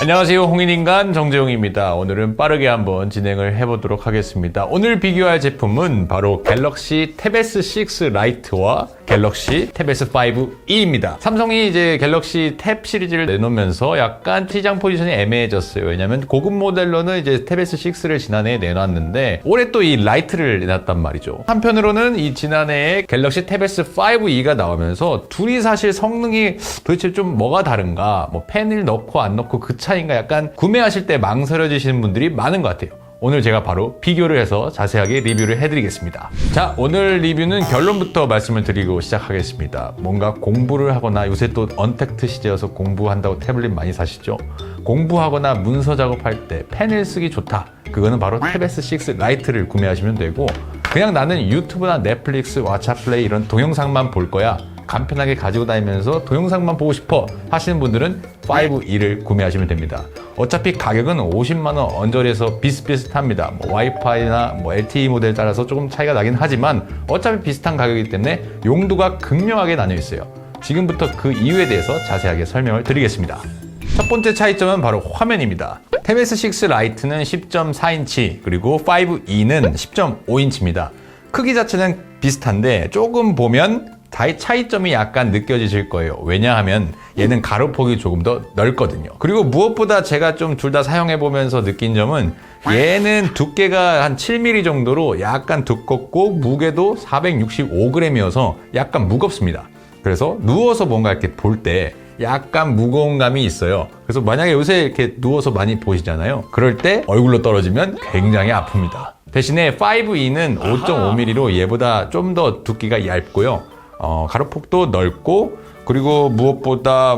안녕하세요, 홍인인간 정재용입니다. 오늘은 빠르게 한번 진행을 해보도록 하겠습니다. 오늘 비교할 제품은 바로 갤럭시 탭 S6 라이트와 갤럭시 탭 S5e입니다. 삼성이 이제 갤럭시 탭 시리즈를 내놓으면서 약간 시장 포지션이 애매해졌어요. 왜냐면 고급 모델로는 이제 탭 S6를 지난해에 내놨는데 올해 또 이 라이트를 내놨단 말이죠. 한편으로는 이 지난해에 갤럭시 탭 S5e가 나오면서 둘이 사실 성능이 도대체 좀 뭐가 다른가, 뭐 펜을 넣고 안 넣고 그 차이인가, 약간 구매하실 때 망설여지시는 분들이 많은 것 같아요. 오늘 제가 바로 비교를 해서 자세하게 리뷰를 해드리겠습니다. 자, 오늘 리뷰는 결론부터 말씀을 드리고 시작하겠습니다. 뭔가 공부를 하거나, 요새 또 언택트 시대여서 공부한다고 태블릿 많이 사시죠? 공부하거나 문서 작업할 때 펜을 쓰기 좋다. 그거는 바로 탭 S6 라이트를 구매하시면 되고, 그냥 나는 유튜브나 넷플릭스, 왓챠플레이 이런 동영상만 볼 거야, 간편하게 가지고 다니면서 동영상만 보고 싶어 하시는 분들은 5e를 구매하시면 됩니다. 어차피 가격은 50만 원 언저리에서 비슷비슷합니다. 뭐 와이파이나 뭐 LTE 모델 따라서 조금 차이가 나긴 하지만 어차피 비슷한 가격이기 때문에 용도가 극명하게 나뉘어 있어요. 지금부터 그 이유에 대해서 자세하게 설명을 드리겠습니다. 첫 번째 차이점은 바로 화면입니다. 탭 S6 라이트는 10.4인치, 그리고 5e는 10.5인치입니다. 크기 자체는 비슷한데 조금 보면 차이점이 약간 느껴지실 거예요. 왜냐하면 얘는 가로폭이 조금 더 넓거든요. 그리고 무엇보다 제가 좀 둘 다 사용해보면서 느낀 점은 얘는 두께가 한 7mm 정도로 약간 두껍고 무게도 465g이어서 약간 무겁습니다. 그래서 누워서 뭔가 이렇게 볼 때 약간 무거운 감이 있어요. 그래서 만약에 요새 이렇게 누워서 많이 보시잖아요. 그럴 때 얼굴로 떨어지면 굉장히 아픕니다. 대신에 5e는 5.5mm로 얘보다 좀 더 두께가 얇고요. 가로폭도 넓고, 그리고 무엇보다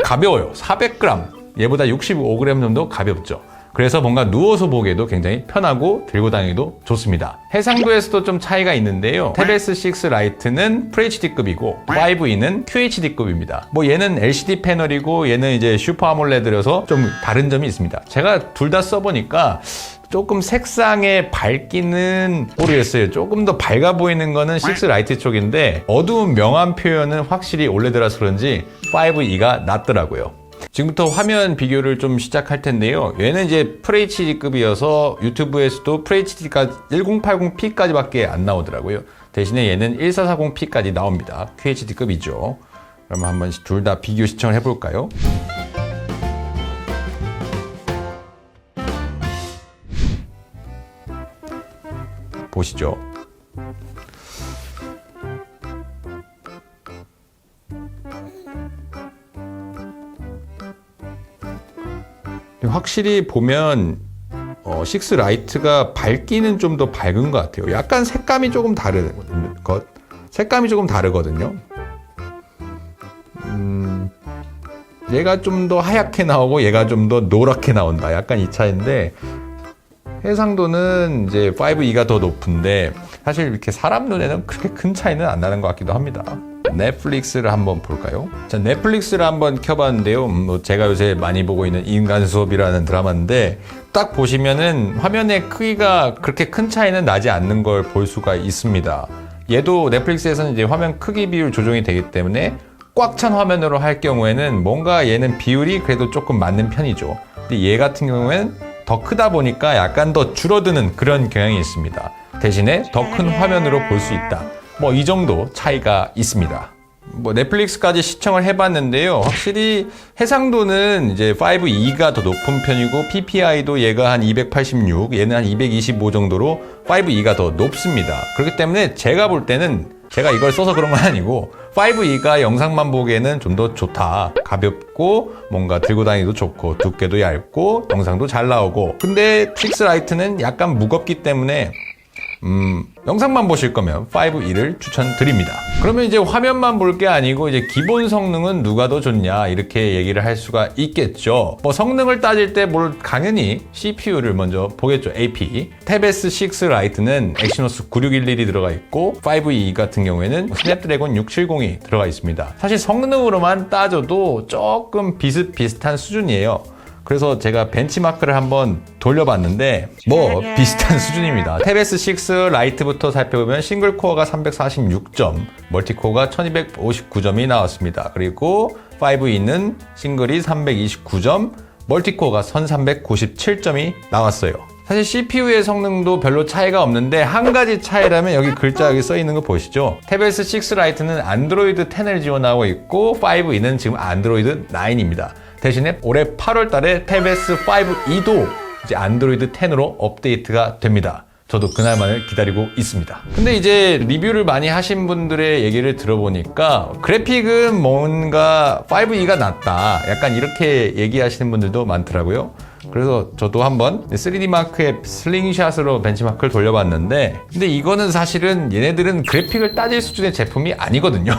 가벼워요. 400g, 얘보다 65g 정도 가볍죠. 그래서 뭔가 누워서 보기에도 굉장히 편하고 들고 다니기도 좋습니다. 해상도에서도 좀 차이가 있는데요. 탭 S6 라이트는 FHD급이고 5e는 QHD급입니다. 뭐 얘는 LCD 패널이고 얘는 이제 슈퍼 아몰레드라서 좀 다른 점이 있습니다. 제가 둘 다 써보니까 조금 색상의 밝기는 모르겠어요. 조금 더 밝아 보이는 거는 6 라이트 쪽인데 어두운 명암 표현은 확실히 올레드라서 그런지 5e가 낫더라고요. 지금부터 화면 비교를 좀 시작할 텐데요. 얘는 이제 FHD급이어서 유튜브에서도 FHD까지 1080p까지밖에 안 나오더라고요. 대신에 얘는 1440p까지 나옵니다. QHD급이죠. 그럼 한번 둘 다 비교 시청을 해볼까요? 보시죠. 확실히 보면 6 라이트가 밝기는 좀 더 밝은 것 같아요. 약간 색감이 조금 다르거든요. 얘가 좀 더 하얗게 나오고 얘가 좀 더 노랗게 나온다. 약간 이 차이인데, 해상도는 이제 5e가 더 높은데 사실 이렇게 사람 눈에는 그렇게 큰 차이는 안 나는 것 같기도 합니다. 넷플릭스를 한번 볼까요? 자, 넷플릭스를 한번 켜봤는데요. 제가 요새 많이 보고 있는 인간 수업이라는 드라마인데, 딱 보시면은 화면의 크기가 그렇게 큰 차이는 나지 않는 걸 볼 수가 있습니다. 얘도 넷플릭스에서는 이제 화면 크기 비율 조정이 되기 때문에 꽉 찬 화면으로 할 경우에는 뭔가 얘는 비율이 그래도 조금 맞는 편이죠. 근데 얘 같은 경우에는 더 크다 보니까 약간 더 줄어드는 그런 경향이 있습니다. 대신에 더 큰 화면으로 볼 수 있다. 뭐 이 정도 차이가 있습니다. 뭐 넷플릭스까지 시청을 해봤는데요. 확실히 해상도는 이제 5e가 더 높은 편이고 PPI도 얘가 한 286, 얘는 한 225 정도로 5e가 더 높습니다. 그렇기 때문에 제가 볼 때는, 제가 이걸 써서 그런 건 아니고 5e가 영상만 보기에는 좀 더 좋다. 가볍고 뭔가 들고 다니기도 좋고 두께도 얇고 영상도 잘 나오고. 근데 6 라이트는 약간 무겁기 때문에 영상만 보실 거면 5e를 추천드립니다. 그러면 이제 화면만 볼 게 아니고 이제 기본 성능은 누가 더 좋냐, 이렇게 얘기를 할 수가 있겠죠. 뭐 성능을 따질 때 당연히 CPU를 먼저 보겠죠. AP. 탭 S6 라이트는 엑시노스 9611이 들어가 있고 5e 같은 경우에는 스냅드래곤 670이 들어가 있습니다. 사실 성능으로만 따져도 조금 비슷비슷한 수준이에요. 그래서 제가 벤치마크를 한번 돌려봤는데 뭐 비슷한 수준입니다. 탭 S6 라이트부터 살펴보면 싱글코어가 346점, 멀티코어가 1259점이 나왔습니다. 그리고 5e는 싱글이 329점, 멀티코어가 1397점이 나왔어요. 사실 CPU의 성능도 별로 차이가 없는데 한 가지 차이라면 여기 글자 여기 써 있는 거 보시죠. tab S6 Lite는 안드로이드 10을 지원하고 있고 5E는 지금 안드로이드 9입니다. 대신에 올해 8월 달에 tab S5E도 이제 안드로이드 10으로 업데이트가 됩니다. 저도 그날만을 기다리고 있습니다. 근데 이제 리뷰를 많이 하신 분들의 얘기를 들어보니까 그래픽은 뭔가 5E가 낫다. 약간 이렇게 얘기하시는 분들도 많더라고요. 그래서 저도 한번 3D 마크의 슬링샷으로 벤치마크를 돌려봤는데 근데 이거는 사실은 얘네들은 그래픽을 따질 수준의 제품이 아니거든요.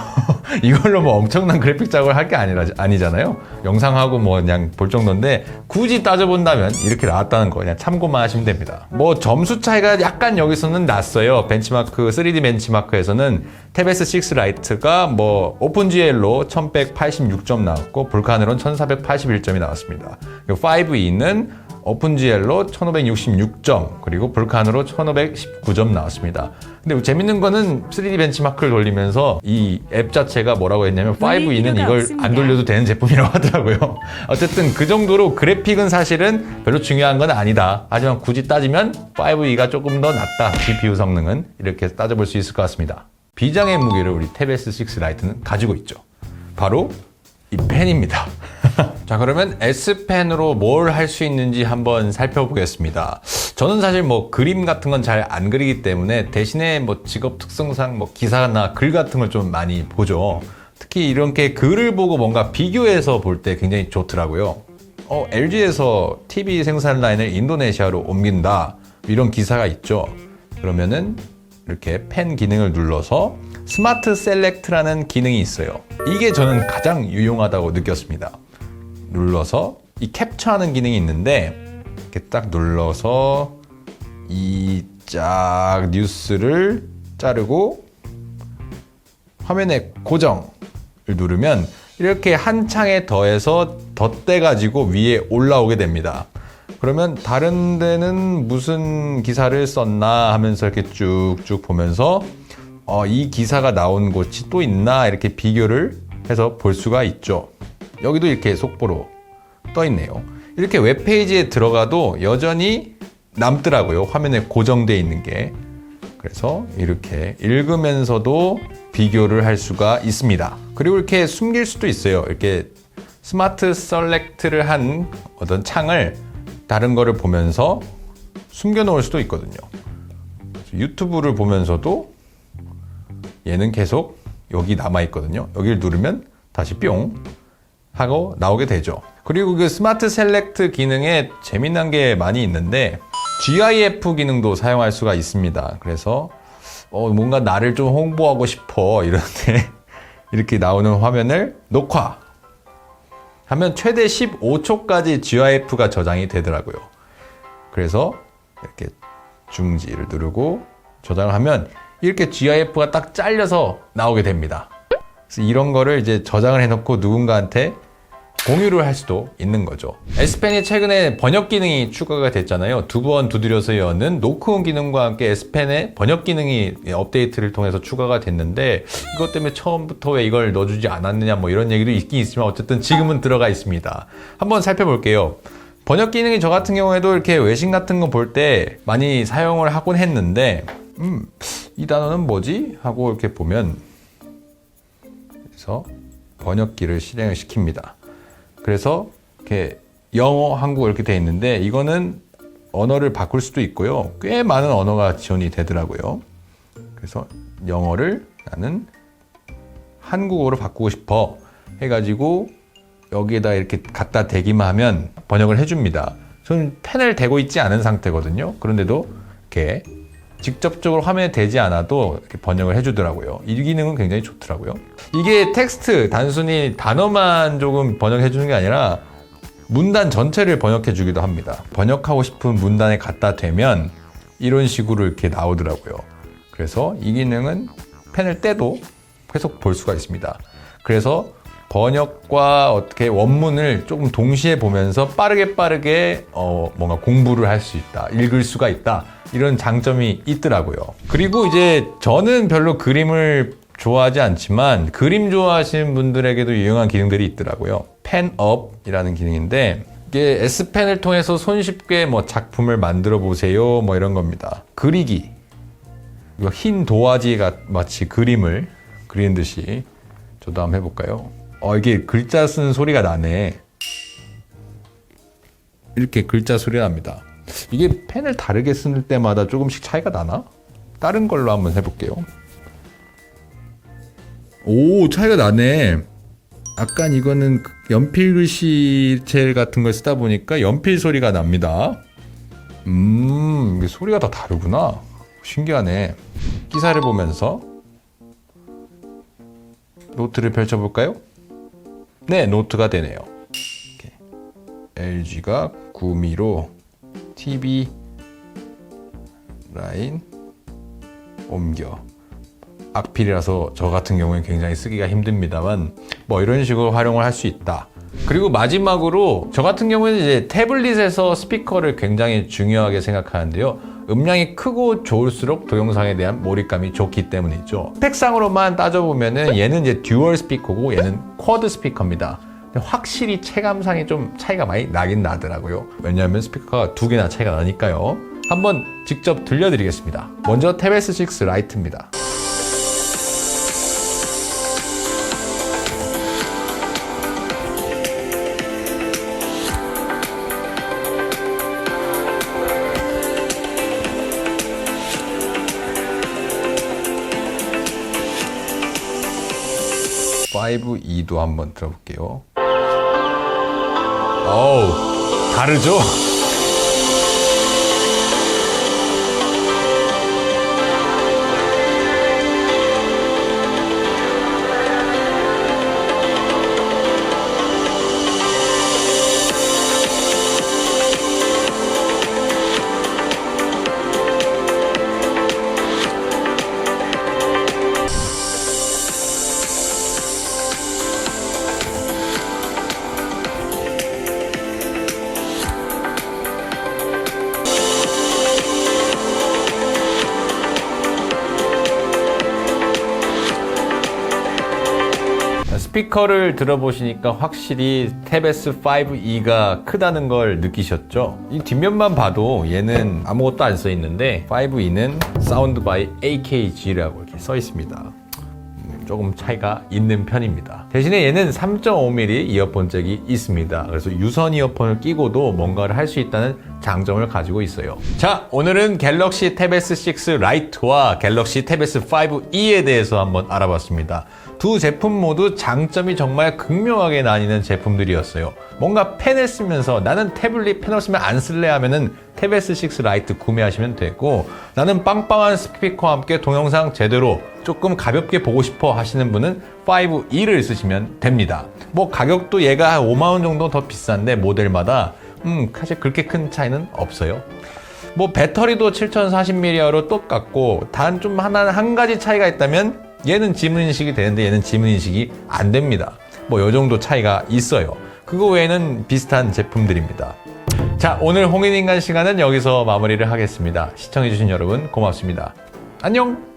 이걸로 뭐 엄청난 그래픽 작업을 할 게 아니잖아요. 영상하고 뭐 그냥 볼 정도인데 굳이 따져본다면 이렇게 나왔다는 거 그냥 참고만 하시면 됩니다. 뭐 점수 차이가 약간 여기서는 났어요. 벤치마크 3D 벤치마크에서는 tab S6 Lite가 뭐 오픈GL로 1186점 나왔고 불카네론 1481점이 나왔습니다. 5E는 오픈GL로 1566점 그리고 불칸으로 1519점 나왔습니다. 근데 재밌는 거는 3D 벤치마크를 돌리면서 이 앱 자체가 뭐라고 했냐면 5E는 이걸 없습니다. 안 돌려도 되는 제품이라고 하더라고요. 어쨌든 그 정도로 그래픽은 사실은 별로 중요한 건 아니다. 하지만 굳이 따지면 5E가 조금 더 낫다. GPU 성능은 이렇게 따져볼 수 있을 것 같습니다. 비장의 무게를 우리 tab S6 Lite는 가지고 있죠. 바로 이 펜입니다. 자, 그러면 S펜으로 뭘 할 수 있는지 한번 살펴보겠습니다. 저는 사실 뭐 그림 같은 건 잘 안 그리기 때문에 대신에 뭐 직업 특성상 뭐 기사나 글 같은 걸 좀 많이 보죠. 특히 이렇게 글을 보고 뭔가 비교해서 볼 때 굉장히 좋더라고요. LG에서 TV 생산 라인을 인도네시아로 옮긴다. 이런 기사가 있죠. 그러면은 이렇게 펜 기능을 눌러서 스마트 셀렉트라는 기능이 있어요. 이게 저는 가장 유용하다고 느꼈습니다. 눌러서 이 캡처하는 기능이 있는데 이렇게 딱 눌러서 이 쫙 뉴스를 자르고 화면에 고정을 누르면 이렇게 한 창에 더해서 덧대가지고 위에 올라오게 됩니다. 그러면 다른 데는 무슨 기사를 썼나 하면서 이렇게 쭉쭉 보면서 이 기사가 나온 곳이 또 있나 이렇게 비교를 해서 볼 수가 있죠. 여기도 이렇게 속보로 떠 있네요. 이렇게 웹페이지에 들어가도 여전히 남더라고요. 화면에 고정되어 있는 게. 그래서 이렇게 읽으면서도 비교를 할 수가 있습니다. 그리고 이렇게 숨길 수도 있어요. 이렇게 스마트 셀렉트를 한 어떤 창을 다른 거를 보면서 숨겨 놓을 수도 있거든요. 유튜브를 보면서도 얘는 계속 여기 남아 있거든요. 여기를 누르면 다시 뿅 하고 나오게 되죠. 그리고 그 스마트 셀렉트 기능에 재미난 게 많이 있는데 GIF 기능도 사용할 수가 있습니다. 그래서 뭔가 나를 좀 홍보하고 싶어 이런데 이렇게 나오는 화면을 녹화 하면 최대 15초까지 GIF가 저장이 되더라고요. 그래서 이렇게 중지를 누르고 저장을 하면 이렇게 GIF가 딱 잘려서 나오게 됩니다. 그래서 이런 거를 이제 저장을 해놓고 누군가한테 공유를 할 수도 있는 거죠. S펜이 최근에 번역 기능이 추가가 됐잖아요. 두 번 두드려서 여는 노크온 기능과 함께 S펜의 번역 기능이 업데이트를 통해서 추가가 됐는데 이것 때문에 처음부터 왜 이걸 넣어주지 않았느냐 뭐 이런 얘기도 있긴 있지만 어쨌든 지금은 들어가 있습니다. 한번 살펴볼게요. 번역 기능이 저 같은 경우에도 이렇게 외신 같은 거 볼 때 많이 사용을 하곤 했는데 이 단어는 뭐지? 하고 이렇게 보면 그래서 번역기를 실행을 시킵니다. 그래서 이렇게 영어, 한국어 이렇게 돼 있는데 이거는 언어를 바꿀 수도 있고요. 꽤 많은 언어가 지원이 되더라고요. 그래서 영어를 나는 한국어로 바꾸고 싶어 해가지고 여기에다 이렇게 갖다 대기만 하면 번역을 해줍니다. 저는 펜을 대고 있지 않은 상태거든요. 그런데도 이렇게 직접적으로 화면에 대지 않아도 이렇게 번역을 해주더라고요. 이 기능은 굉장히 좋더라고요. 이게 텍스트, 단순히 단어만 조금 번역해주는 게 아니라 문단 전체를 번역해주기도 합니다. 번역하고 싶은 문단에 갖다 대면 이런 식으로 이렇게 나오더라고요. 그래서 이 기능은 펜을 떼도 계속 볼 수가 있습니다. 그래서 번역과 어떻게 원문을 조금 동시에 보면서 빠르게 뭔가 공부를 할 수 있다, 읽을 수가 있다 이런 장점이 있더라고요. 그리고 이제 저는 별로 그림을 좋아하지 않지만 그림 좋아하시는 분들에게도 유용한 기능들이 있더라고요. 펜업이라는 기능인데 이게 S펜을 통해서 손쉽게 뭐 작품을 만들어 보세요 뭐 이런 겁니다. 그리기. 이거 흰 도화지가 마치 그림을 그리는 듯이 저도 한번 해볼까요? 이게 글자 쓰는 소리가 나네. 이렇게 글자 소리가 납니다. 이게 펜을 다르게 쓸 때마다 조금씩 차이가 나나? 다른 걸로 한번 해볼게요. 오, 차이가 나네. 약간 이거는 연필 글씨체 같은 걸 쓰다 보니까 연필 소리가 납니다. 이게 소리가 다 다르구나. 신기하네. 기사를 보면서 노트를 펼쳐볼까요? 네, 노트가 되네요. 이렇게. LG가 9mm로 TV 라인 옮겨. 악필이라서 저 같은 경우에 굉장히 쓰기가 힘듭니다만 뭐 이런 식으로 활용을 할 수 있다. 그리고 마지막으로 저 같은 경우에는 이제 태블릿에서 스피커를 굉장히 중요하게 생각하는데요. 음량이 크고 좋을수록 동영상에 대한 몰입감이 좋기 때문이죠. 스펙상으로만 따져보면은 얘는 이제 듀얼 스피커고 얘는 쿼드 스피커입니다. 근데 확실히 체감상이 좀 차이가 많이 나긴 나더라고요. 왜냐하면 스피커가 두 개나 차이가 나니까요. 한번 직접 들려드리겠습니다. 먼저 탭 S6 라이트입니다. 탭 5E도 한번 들어볼게요. 어우, 다르죠? 스피커를 들어보시니까 확실히 탭 S5E가 크다는 걸 느끼셨죠? 이 뒷면만 봐도 얘는 아무것도 안 써 있는데 5E는 사운드 바이 AKG라고 이렇게 써 있습니다. 조금 차이가 있는 편입니다. 대신에 얘는 3.5mm 이어폰 잭이 있습니다. 그래서 유선 이어폰을 끼고도 뭔가를 할 수 있다는 장점을 가지고 있어요. 자, 오늘은 갤럭시 탭 S6 라이트와 갤럭시 탭 S5E에 대해서 한번 알아봤습니다. 두 제품 모두 장점이 정말 극명하게 나뉘는 제품들이었어요. 뭔가 펜을 쓰면서 나는 태블릿 펜을 쓰면 안 쓸래 하면은 탭 S6 라이트 구매하시면 되고, 나는 빵빵한 스피커와 함께 동영상 제대로 조금 가볍게 보고 싶어 하시는 분은 5E를 쓰시면 됩니다. 뭐 가격도 얘가 한 5만원 정도 더 비싼데 모델마다 사실 그렇게 큰 차이는 없어요. 뭐 배터리도 7040mAh로 똑같고, 단 좀 한 가지 차이가 있다면 얘는 지문 인식이 되는데 얘는 지문 인식이 안 됩니다. 뭐 요 정도 차이가 있어요. 그거 외에는 비슷한 제품들입니다. 자, 오늘 홍인인간 시간은 여기서 마무리를 하겠습니다. 시청해주신 여러분 고맙습니다. 안녕!